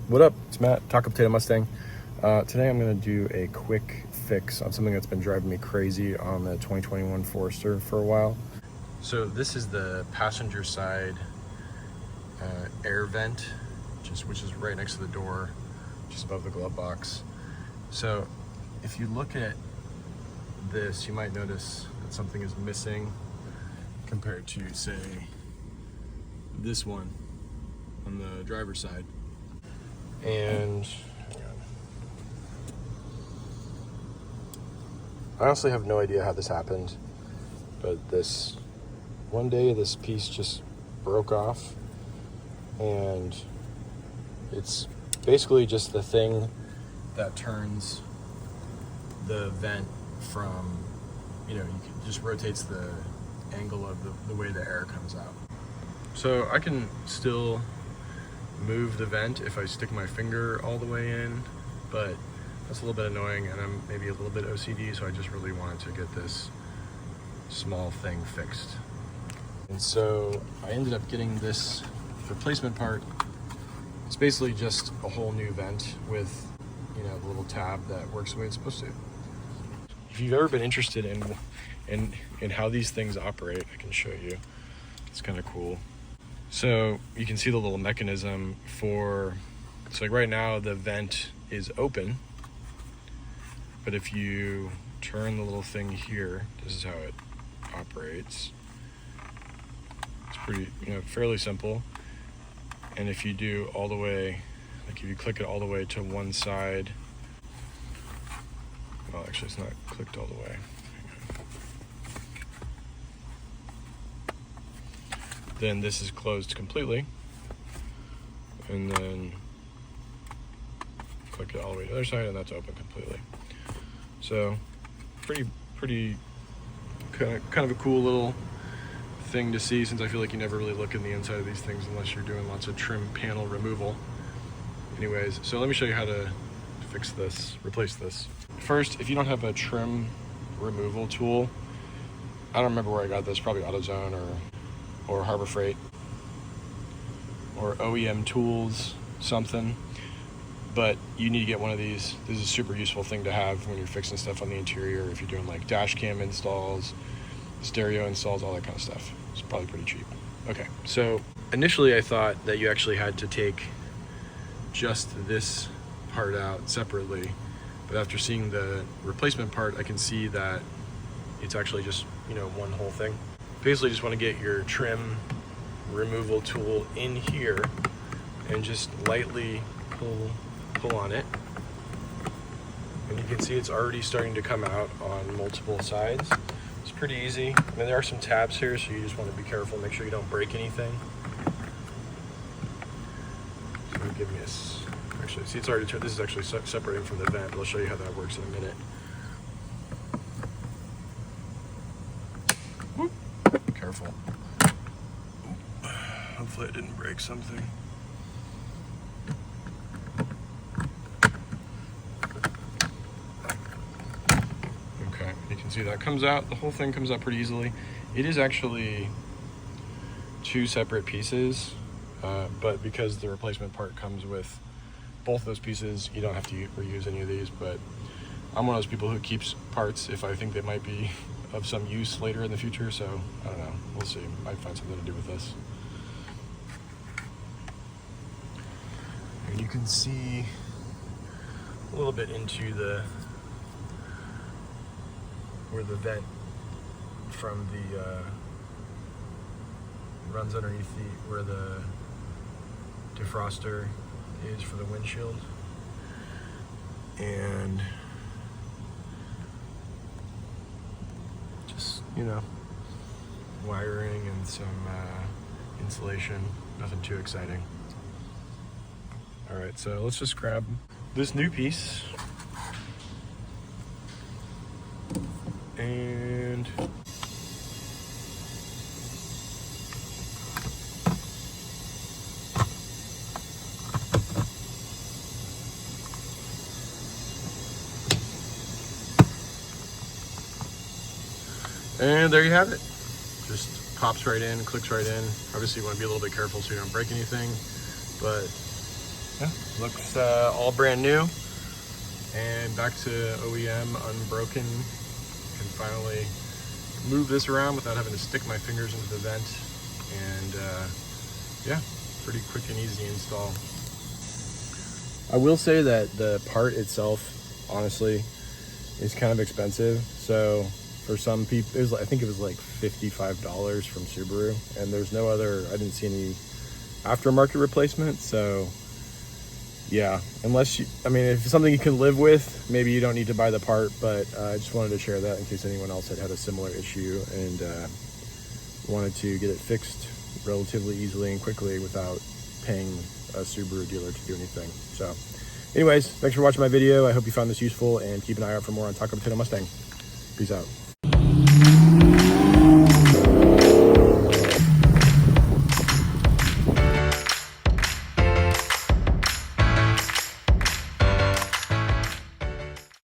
What up? It's Matt, Taco Potato Mustang. Today I'm going to do a quick fix on something that's been driving me crazy on the 2021 Forester for a while. So this is the passenger side air vent, which is right next to the door, just above the glove box. So if you look at this, you might notice that something is missing compared to, say, this one on the driver's side. And I honestly have no idea how this happened, but one day this piece just broke off, and it's basically just the thing that turns the vent from, just rotates the angle of the way the air comes out. So I can still move the vent if I stick my finger all the way in, but that's a little bit annoying, and I'm maybe a little bit OCD, so I just really wanted to get this small thing fixed. And so I ended up getting this replacement part. It's basically just a whole new vent with, the little tab that works the way it's supposed to. If you've ever been interested in how these things operate, I can show you. It's kind of cool. So you can see the little mechanism so like right now the vent is open, but if you turn the little thing here, this is how it operates. It's pretty, fairly simple. And if you do all the way, like if you click it all the way to one side, well, actually it's not clicked all the way. Then this is closed completely, and then click it all the way to the other side, and that's open completely. So pretty kind of a cool little thing to see, since I feel like you never really look in the inside of these things unless you're doing lots of trim panel removal. Anyways, so let me show you how to replace this. First, if you don't have a trim removal tool, I don't remember where I got this, probably AutoZone or Harbor Freight or OEM Tools, something. But you need to get one of these. This is a super useful thing to have when you're fixing stuff on the interior, if you're doing like dash cam installs, stereo installs, all that kind of stuff. It's probably pretty cheap. Okay, so initially I thought that you actually had to take just this part out separately, but after seeing the replacement part, I can see that it's actually just, one whole thing. Basically just want to get your trim removal tool in here and just lightly pull on it, and you can see it's already starting to come out on multiple sides. It's pretty easy. I mean, there are some tabs here, so you just want to be careful, make sure you don't break anything. So give me actually, see, it's already turned. This is actually separating from the vent, but I'll show you how that works in a minute. Whoop. Careful. Hopefully I didn't break something. Okay, you can see that comes out. The whole thing comes out pretty easily. It is actually two separate pieces, but because the replacement part comes with both those pieces, you don't have to reuse any of these. But I'm one of those people who keeps parts if I think they might be of some use later in the future, so I don't know, we'll see. Might find something to do with this. And you can see a little bit into where the vent from the runs underneath where the defroster is for the windshield, and just wiring and some insulation, nothing too exciting. All right, so let's just grab this new piece and there you have it. Just pops right in, clicks right in. Obviously you want to be a little bit careful so you don't break anything, but yeah, looks all brand new and back to OEM unbroken. Can finally move this around without having to stick my fingers into the vent, and yeah, pretty quick and easy install. I will say that the part itself, honestly, is kind of expensive. So for some people, I think it was like $55 from Subaru, and there's no other, I didn't see any aftermarket replacement. So yeah, unless you, I mean, if it's something you can live with, maybe you don't need to buy the part, but I just wanted to share that in case anyone else had a similar issue and wanted to get it fixed relatively easily and quickly without paying a Subaru dealer to do anything. So anyways, thanks for watching my video. I hope you found this useful, and keep an eye out for more on Taco Potato Mustang. Peace out.